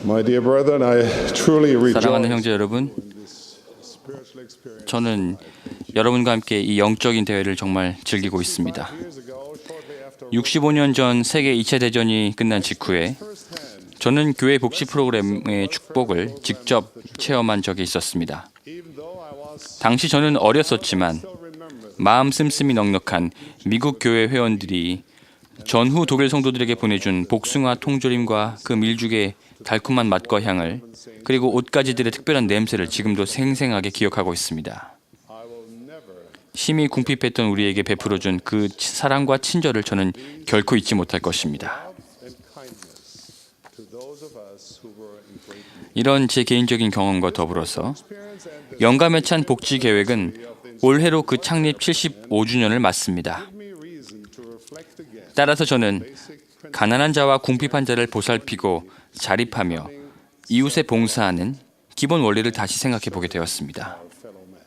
My dear brethren, I truly 사랑하는 rejoice 형제 여러분, in this spiritual experience. 저는 여러분과 함께 이 영적인 대회를 정말 즐기고 있습니다. Years ago, shortly after 65년 전 세계 2차 대전이 끝난 직후에 firsthand, 저는 교회 복지 프로그램의 축복을 직접 체험한 적이 있었습니다. even though I was 당시 저는 어렸었지만 still remember 마음 씀씀이 넉넉한 미국 교회 회원들이 전후 독일 성도들에게 보내준 복숭아 통조림과 그 밀죽의 달콤한 맛과 향을, 그리고 옷가지들의 특별한 냄새를 지금도 생생하게 기억하고 있습니다. I will never 심히 궁핍했던 우리에게 베풀어준 그 사랑과 친절을 저는 결코 잊지 못할 것입니다. love and kindness to those of us who were in great need. 이런 제 개인적인 경험과 더불어서 Experience and this 영감에 찬 복지 계획은 올해로 그 창립 75주년을 맞습니다. gave me reason to reflect again 따라서 저는 basic principles 가난한 자와 궁핍한 자를 보살피고 자립하며 이웃에 봉사하는 기본 원리를 다시 생각해 보게 되었습니다. of fellow man.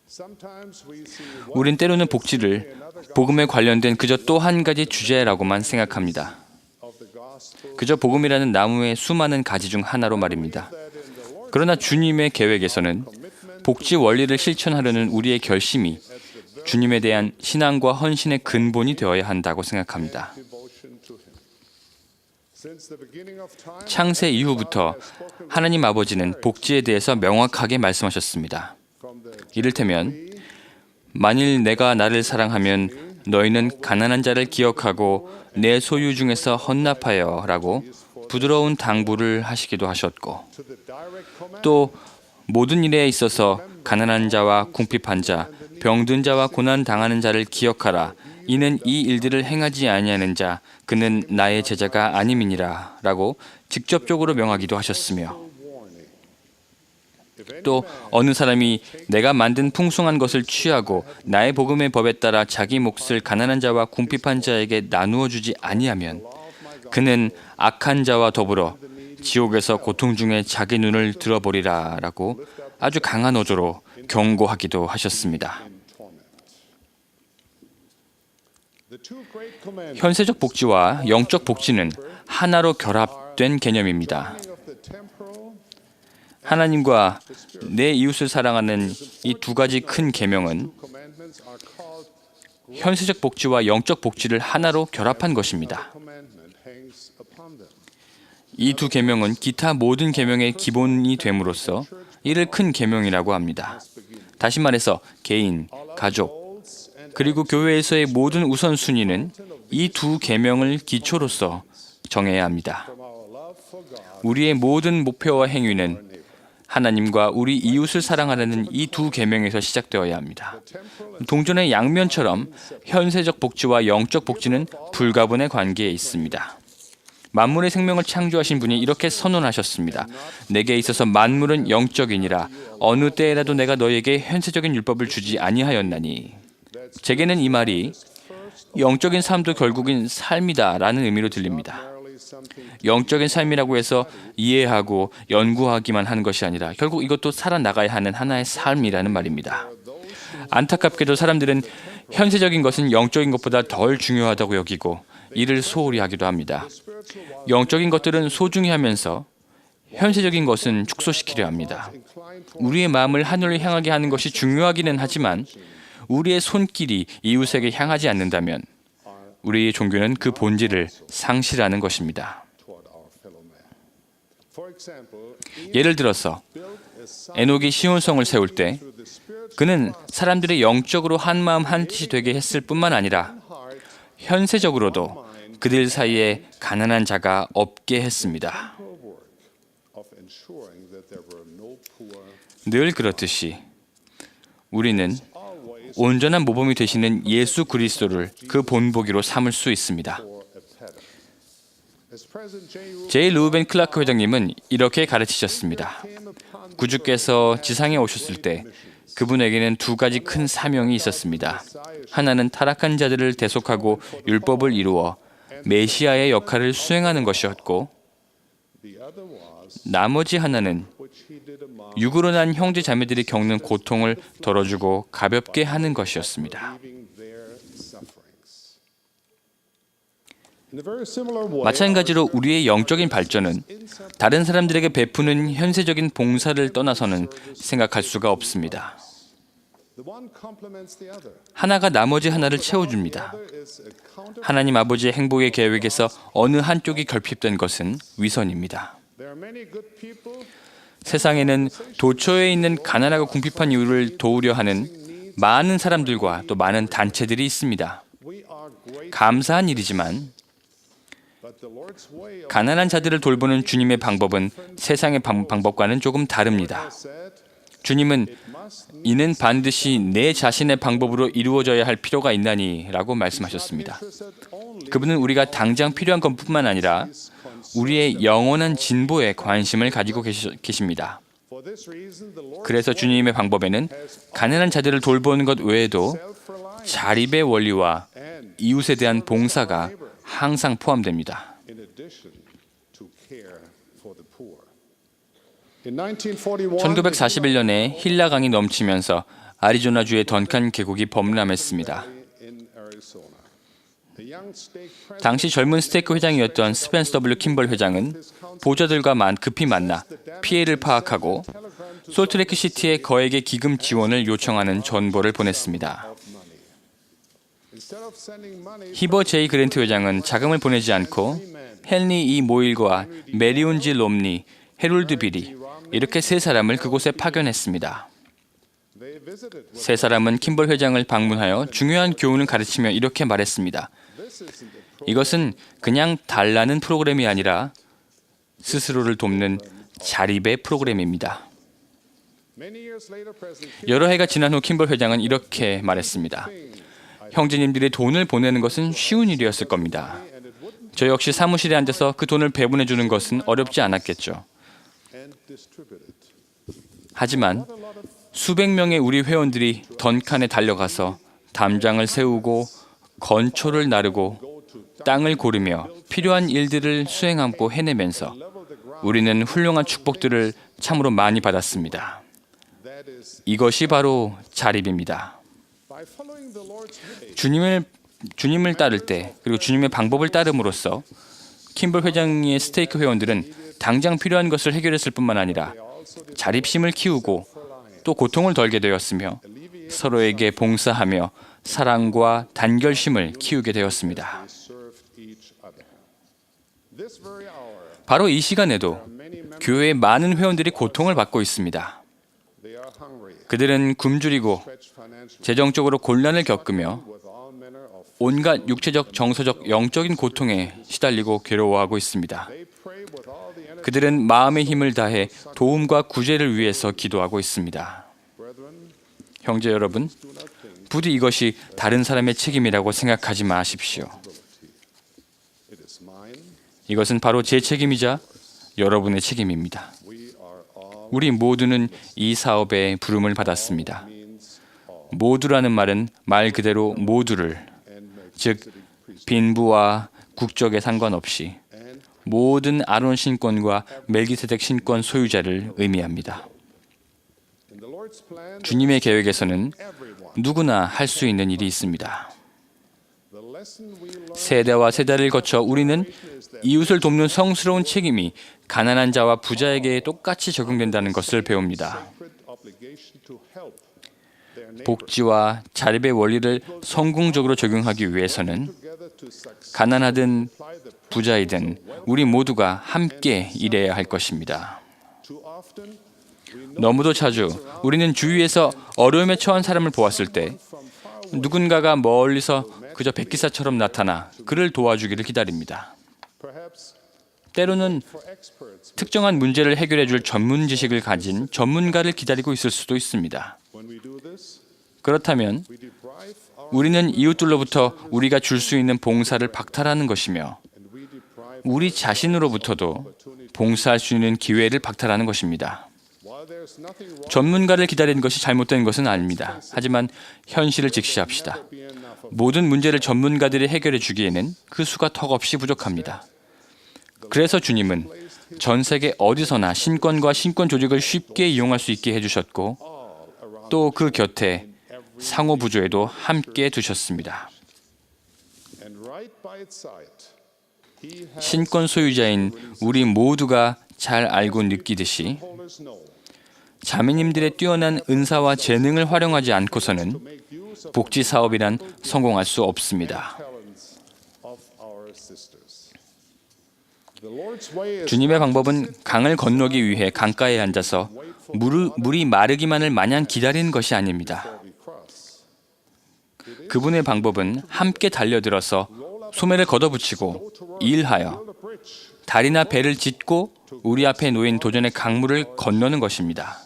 Sometimes we see 우린 때로는 복지를 복음에 관련된 그저 또 한 가지 주제라고만 생각합니다. of the gospel 그저 복음이라는 나무의 수많은 가지 중 하나로 말입니다. that in the Lord's 그러나 주님의 계획에서는 복지 원리를 실천하려는 우리의 결심이 주님에 대한 신앙과 헌신의 근본이 되어야 한다고 생각합니다. devotion to Him. Since the beginning of time, 창세 이후부터 하나님 아버지는 복지에 대해서 명확하게 말씀하셨습니다. from the 이를테면 만일 내가 나를 사랑하면 너희는 가난한 자를 기억하고 내 소유 중에서 헌납하여 라고 부드러운 당부를 하시기도 하셨고, to the direct command 또 모든 일에 있어서 가난한 자와 궁핍한 자, 병든 자와 고난 당하는 자를 기억하라. 이는 이 일들을 행하지 아니하는 자, 그는 나의 제자가 아님이니라 라고 직접적으로 명하기도 하셨으며, warning. If any 또 어느 사람이 내가 만든 풍성한 것을 취하고 나의 복음의 법에 따라 자기 몫을 가난한 자와 궁핍한 자에게 나누어 주지 아니하면 그는 악한 자와 더불어 지옥에서 고통 중에 자기 눈을 들어보리라 라고 아주 강한 어조로 경고하기도 하셨습니다. in torment. The two great commandments 현세적 복지와 영적 복지는 하나로 결합된 개념입니다. of the temporal 하나님과 내 이웃을 사랑하는 이 두 가지 큰 계명은 commandments are called 현세적 복지와 영적 복지를 하나로 결합한 것입니다. commandment hangs upon them. 이 두 계명은 기타 모든 계명의 기본이 됨으로써 이를 큰 계명이라고 합니다. 다시 말해서 개인, 가족, Goals and 그리고 교회에서의 모든 우선순위는 이 두 계명을 기초로서 정해야 합니다. from our love for God 우리의 모든 목표와 행위는 하나님과 우리 이웃을 사랑하라는 이 두 계명에서 시작되어야 합니다. 동전의 양면처럼 현세적 복지와 영적 복지는 불가분의 관계에 있습니다. 만물의 생명을 창조하신 분이 이렇게 선언하셨습니다. 내게 있어서 만물은 영적이니라. 어느 때에라도 내가 너에게 현세적인 율법을 주지 아니하였나니. 제게는 이 말이 영적인 삶도 결국은 삶이다라는 의미로 들립니다. merely something 영적인 삶이라고 해서 이해하고 연구하기만 하는 것이 아니라 결국 이것도 살아나가야 하는 하나의 삶이라는 말입니다. 안타깝게도 사람들은 현세적인 것은 영적인 것보다 덜 중요하다고 여기고 이를 소홀히 하기도 합니다. 영적인 것들은 소중히 하면서 현세적인 것은 축소시키려 합니다. inclined 우리의 마음을 하늘을 향하게 하는 것이 중요하기는 하지만 우리의 손길이 이웃에게 향하지 않는다면 우리의 종교는 그 본질을 상실하는 것입니다. toward our fellow man. For example, 예를 들어서 build a sign 에녹이 시온성을 세울 때 to the spirit 그는 사람들이 영적으로 한 마음 한 뜻이 되게 했을 뿐만 아니라 heart 현세적으로도 그들 사이에 가난한 자가 없게 했습니다. for work of ensuring that there were no poor, 늘 그렇듯이 우리는 always 온전한 모범이 되시는 예수 그리스도를 그 본보기로 삼을 수 있습니다. for a pattern. As President J. 제이 루벤 클라크 회장님은 이렇게 가르치셨습니다. came upon 구주께서 지상에 오셨을 때 그분에게는 두 가지 큰 사명이 있었습니다. 하나는 타락한 자들을 대속하고 율법을 이루어 메시아의 역할을 수행하는 것이었고, the other was 나머지 하나는 which he did among 육으로 난 형제 자매들이 겪는 고통을 덜어주고 가볍게 하는 것이었습니다. relieving their sufferings. In a very similar way, 마찬가지로 우리의 영적인 발전은 다른 사람들에게 베푸는 현세적인 봉사를 떠나서는 생각할 수가 없습니다. the one complements the other. 하나가 나머지 하나를 채워줍니다. There is a counter. 하나님 아버지의 행복의 계획에서 어느 한쪽이 결핍된 것은 위선입니다. There are many good people 세상에는 도처에 있는 가난하고 궁핍한 이유를 도우려 하는 많은 사람들과 또 많은 단체들이 있습니다. we are great, 감사한 일이지만 but the Lord's way of 가난한 자들을 돌보는 주님의 방법은 세상의 방법과는 조금 다릅니다. said 주님은 must 이는 반드시 내 자신의 방법으로 이루어져야 할 필요가 있나니 라고 말씀하셨습니다. interested only 그분은 우리가 당장 필요한 것뿐만 아니라 우리의 영원한 진보에 관심을 가지고 계십니다. for this reason the Lord 그래서 주님의 방법에는 가난한 자들을 돌보는 것 외에도 self-reliant 자립의 원리와 and 이웃에 대한 봉사가 항상 포함됩니다. in addition to care for the poor. In 1941, 1941년에 힐라강이 넘치면서 아리조나주의 던칸 계곡이 범람했습니다. in Arizona, a young stake president 당시 젊은 스테이크 회장이었던 스펜스 W 킴벌 회장은 보좌들과 급히 만나 피해를 파악하고 솔트레이크 시티에 거액의 기금 지원을 요청하는 전보를 보냈습니다. of money. Instead of sending money 히버 제이 그랜트 회장은 자금을 보내지 않고 헨리 이 모일과 메리온 지 롬니, 헤롤드 비리 이렇게 세 사람을 그곳에 파견했습니다. they visited with 세 사람은 킴벌 회장을 방문하여 중요한 교훈을 가르치며 이렇게 말했습니다. this isn't a 이것은 그냥 달라는 프로그램이 아니라 스스로를 돕는 자립의 프로그램입니다. many years later President 여러 해가 지난 후 킴벌 회장은 이렇게 말했습니다. 형제님들이 돈을 보내는 것은 쉬운 일이었을 겁니다. and it wouldn't 저 역시 사무실에 앉아서 그 돈을 배분해 주는 것은 어렵지 않았겠죠. and distribute it. 하지만 수백 명의 우리 회원들이 던칸에 달려가서 담장을 세우고 건초를 나르고 땅을 고르며 필요한 일들을 수행하고 해내면서 우리는 훌륭한 축복들을 참으로 많이 받았습니다. That is 이것이 바로 자립입니다. by following the Lord's way. 주님을 따를 때 그리고 주님의 방법을 따름으로써 킴벌 회장의 스테이크 회원들은 당장 필요한 것을 해결했을 뿐만 아니라 자립심을 키우고 또 고통을 덜게 되었으며 서로에게 봉사하며 사랑과 단결심을 키우게 되었습니다. Served each other. This very hour, 바로 이 시간에도 many members 교회의 많은 회원들이 고통을 받고 있습니다. they are hungry, 그들은 굶주리고 stretched financially, 재정적으로 곤란을 겪으며 with all manner of. 온갖 육체적, 정서적, 영적인 고통에 시달리고 괴로워하고 있습니다. They pray with all the energy. 그들은 마음의 힘을 다해 도움과 구제를 위해서 기도하고 있습니다. Brethren, 형제 여러분, 부디 이것이 다른 사람의 책임이라고 생각하지 마십시오. it is mine. 이것은 바로 제 책임이자 여러분의 책임입니다. We are all 우리 모두는 이 사업에 부름을 받았습니다. means all 모두라는 말은 말 그대로 모두를, and make 즉 빈부와 국적에 상관없이 and 모든 아론 신권과 멜기세덱 신권 소유자를 의미합니다. in the Lord's plan, 주님의 계획에서는 everyone. 누구나 할 수 있는 일이 있습니다. The lesson we learn 세대와 세대를 거쳐 우리는 is that 이웃을 돕는 성스러운 책임이 가난한 자와 부자에게 똑같이 적용된다는 것을 배웁니다. sacred obligation to help their neighbor 복지와 자립의 원리를 성공적으로 적용하기 위해서는 together to succeed. 가난하든 Apply the 부자이든 우리 모두가 함께 일해야 할 것입니다. too often we know 너무도 자주 우리는 주위에서 어려움에 처한 사람을 보았을 때 from far away. 누군가가 멀리서 그저 백기사처럼 나타나 그를 도와주기를 기다립니다. Perhaps 때로는 for experts, 특정한 문제를 해결해 줄 전문 지식을 가진 전문가를 기다리고 있을 수도 있습니다. when we do this, 그렇다면 we deprive our 우리는 이웃들로부터 우리가 줄 수 있는 봉사를 박탈하는 것이며 and we deprive 우리 자신으로부터도 봉사할 수 있는 기회를 박탈하는 것입니다. while there's nothing wrong 전문가를 기다리는 것이 잘못된 것은 아닙니다. 하지만 현실을 직시합시다. be enough of 모든 문제를 전문가들이 해결해 주기에는 그 수가 턱없이 부족합니다. 그래서 주님은 전 세계 어디서나 신권과 신권 조직을 쉽게 이용할 수 있게 해주셨고 all around 또 그 곁에 상호 부조에도 함께 두셨습니다. and right by its side 신권 소유자인 우리 모두가 잘 알고 느끼듯이 자매님들의 뛰어난 은사와 재능을 활용하지 않고서는 복지 사업이란 성공할 수 없습니다. 주님의 방법은 강을 건너기 위해 강가에 앉아서 물이 마르기만을 마냥 기다리는 것이 아닙니다. 그분의 방법은 함께 달려들어서 소매를 걷어붙이고 일하여 다리나 배를 짓고 우리 앞에 놓인 도전의 강물을 건너는 것입니다.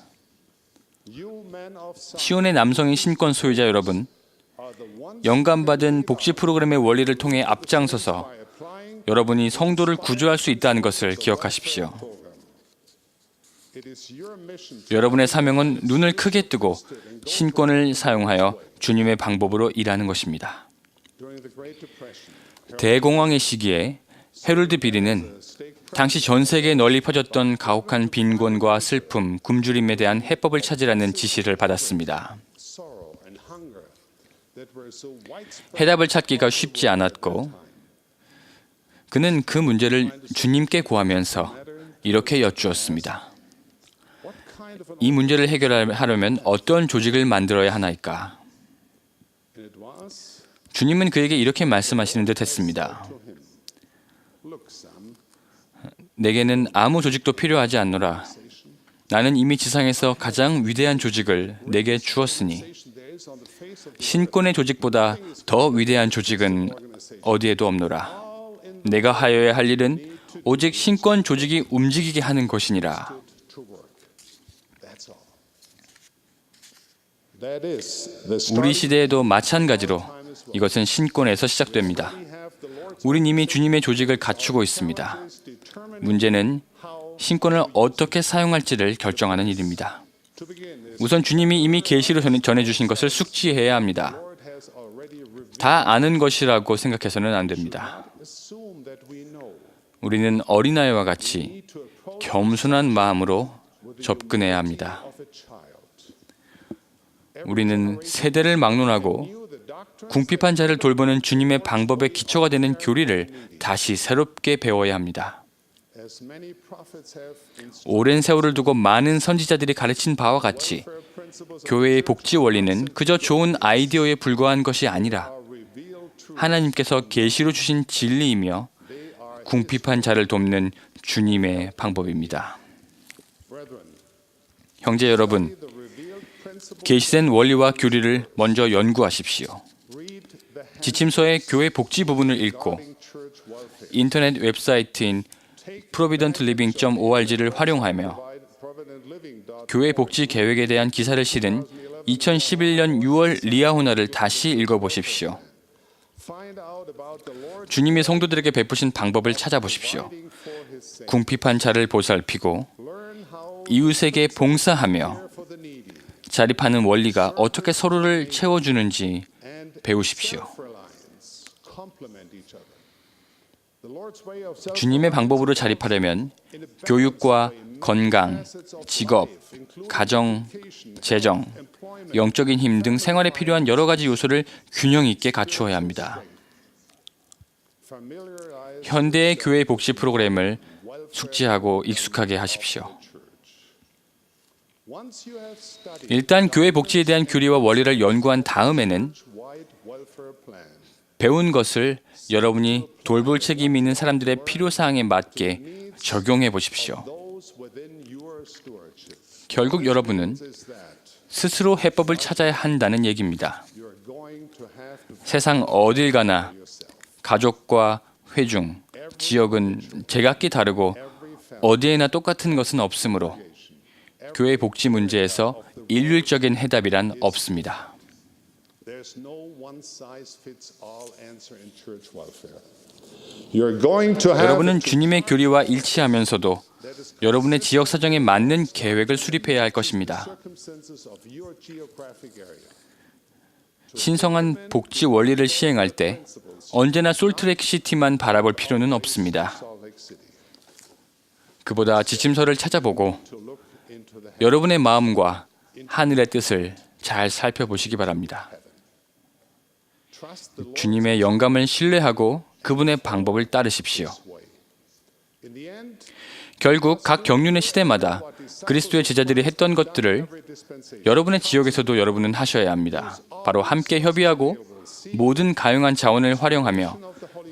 시온의 남성인 신권 소유자 여러분, 영감받은 복지 프로그램의 원리를 통해 앞장서서 여러분이 성도를 구조할 수 있다는 것을 기억하십시오. 여러분의 사명은 눈을 크게 뜨고 신권을 사용하여 주님의 방법으로 일하는 것입니다. 대공황의 시기에 헤롤드 비리는 당시 전 세계에 널리 퍼졌던 가혹한 빈곤과 슬픔, 굶주림에 대한 해법을 찾으라는 지시를 받았습니다. 해답을 찾기가 쉽지 않았고 그는 그 문제를 주님께 구하면서 이렇게 여쭈었습니다. 이 문제를 해결하려면 어떤 조직을 만들어야 하나이까? 주님은 그에게 이렇게 말씀하시는 듯 했습니다. 내게는 아무 조직도 필요하지 않노라. 나는 이미 지상에서 가장 위대한 조직을 내게 주었으니 신권의 조직보다 더 위대한 조직은 어디에도 없노라. 내가 하여야 할 일은 오직 신권 조직이 움직이게 하는 것이니라. 우리 시대에도 마찬가지로 이것은 신권에서 시작됩니다. 우린 이미 주님의 조직을 갖추고 있습니다. 문제는 신권을 어떻게 사용할지를 결정하는 일입니다. 우선 주님이 이미 계시로 전해주신 것을 숙지해야 합니다. 다 아는 것이라고 생각해서는 안 됩니다. 우리는 어린아이와 같이 겸손한 마음으로 접근해야 합니다. 우리는 세대를 막론하고 궁핍한 자를 돌보는 주님의 방법의 기초가 되는 교리를 다시 새롭게 배워야 합니다. 오랜 세월을 두고 많은 선지자들이 가르친 바와 같이 교회의 복지 원리는 그저 좋은 아이디어에 불과한 것이 아니라 하나님께서 계시로 주신 진리이며 궁핍한 자를 돕는 주님의 방법입니다. 형제 여러분, 계시된 원리와 교리를 먼저 연구하십시오. 지침서의 교회 복지 부분을 읽고 인터넷 웹사이트인 providentliving.org를 활용하며 교회 복지 계획에 대한 기사를 실은 2011년 6월 리아호나를 다시 읽어보십시오. 주님이 성도들에게 베푸신 방법을 찾아보십시오. 궁핍한 자를 보살피고 이웃에게 봉사하며 자립하는 원리가 어떻게 서로를 채워주는지 배우십시오. 주님의 방법으로 자립하려면 교육과 건강, 직업, 가정, 재정, 영적인 힘 등 생활에 필요한 여러 가지 요소를 균형 있게 갖추어야 합니다. 현대의 교회 복지 프로그램을 숙지하고 익숙하게 하십시오. 일단 교회 복지에 대한 교리와 원리를 연구한 다음에는 배운 것을 여러분이 돌볼 책임이 있는 사람들의 필요사항에 맞게 적용해 보십시오. 결국 여러분은 스스로 해법을 찾아야 한다는 얘기입니다. 세상 어딜 가나 가족과 회중, 지역은 제각기 다르고 어디에나 똑같은 것은 없으므로 교회 복지 문제에서 일률적인 해답이란 없습니다. 여러분은 주님의 교리와 일치하면서도 여러분의 지역 사정에 맞는 계획을 수립해야 할 것입니다. 신성한 복지 원리를 시행할 때 언제나 솔트레이크 시티만 바라볼 필요는 없습니다. 그보다 지침서를 찾아보고 여러분의 마음과 하늘의 뜻을 잘 살펴보시기 바랍니다. 주님의 영감을 신뢰하고 그분의 방법을 따르십시오. In the end, 결국 각 경륜의 시대마다 그리스도의 제자들이 했던 것들을 every dispensation 여러분의 지역에서도 여러분은 하셔야 합니다. 바로 함께 협의하고 모든 가용한 자원을 활용하며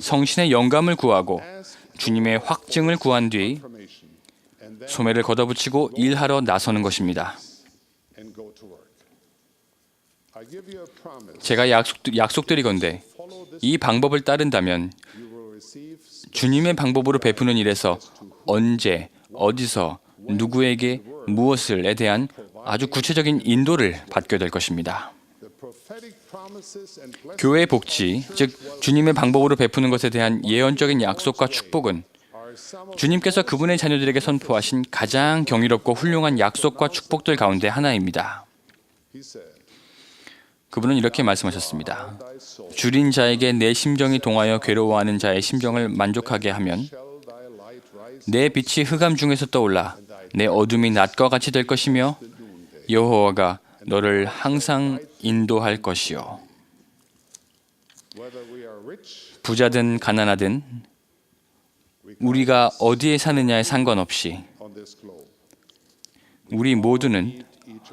성신의 영감을 구하고 주님의 확증을 구한 뒤 information and then 소매를 걷어붙이고 일하러 나서는 것입니다. and go to work. I give you a promise. 제가 약속드리건대 Follow this, 이 방법을 따른다면 you will receive 주님의 방법으로 베푸는 일에서 언제, 어디서, 누구에게 무엇을에 대한 아주 구체적인 인도를 받게 될 것입니다. the prophetic promises and blessings 교회의 복지, 즉 주님의 방법으로 베푸는 것에 대한 예언적인 약속과 축복은 are some of 주님께서 그분의 자녀들에게 선포하신 가장 경이롭고 훌륭한 약속과 축복들 가운데 하나입니다. he said, 그분은 이렇게 말씀하셨습니다. thy soul 줄인 자에게 내 심정이 동하여 괴로워하는 자의 심정을 만족하게 하면 shall thy light rise 내 빛이 흑암 중에서 떠올라 내 어둠이 낮과 같이 될 것이며 여호와가 너를 항상 인도할 것이요. whether we are rich 부자든 가난하든 우리가 어디에 사느냐에 상관없이 on this globe. 우리 모두는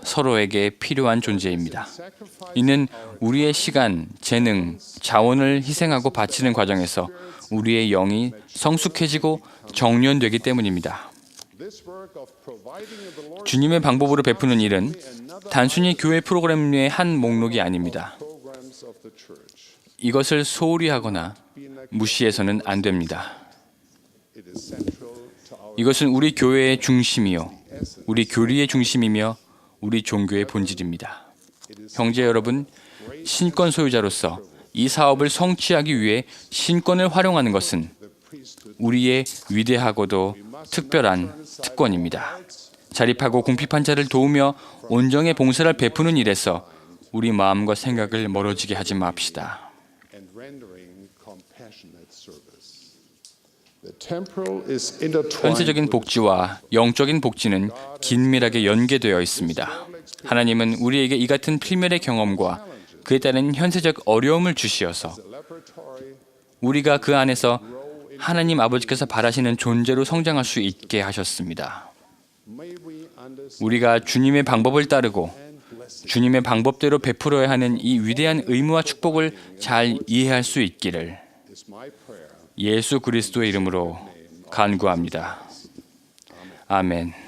서로에게 필요한 존재입니다. 이는 우리의 시간, 재능, 자원을 희생하고 바치는 과정에서 우리의 영이 성숙해지고 정련되기 때문입니다. This work of providing in the Lord's 주님의 방법으로 베푸는 일은 단순히 교회 프로그램의 한 목록이 아닙니다. programs of the church. 이것을 소홀히 하거나 무시해서는 안 됩니다. It is central to our 이것은 우리 교회의 중심이요, 우리 교리의 중심이며 우리 종교의 본질입니다. 형제 여러분, 신권 소유자로서 이 사업을 성취하기 위해 신권을 활용하는 것은 우리의 위대하고도 특별한 특권입니다. 자립하고 궁핍한 자를 도우며 온정의 봉사를 베푸는 일에서 우리 마음과 생각을 멀어지게 하지 맙시다. and rendering compassionate service. The temporal is intertwined 현세적인 복지와 영적인 복지는 긴밀하게 연계되어 있습니다. 하나님은 우리에게 이 같은 필멸의 경험과 그에 따른 현세적 어려움을 주시어서 laboratory 우리가 그 안에서 하나님 아버지께서 바라시는 존재로 성장할 수 있게 하셨습니다. may we understand 우리가 주님의 방법을 따르고 주님의 방법대로 베풀어야 하는 이 위대한 의무와 축복을 잘 이해할 수 있기를 is my prayer. 예수 그리스도의 이름으로 간구합니다. 아멘.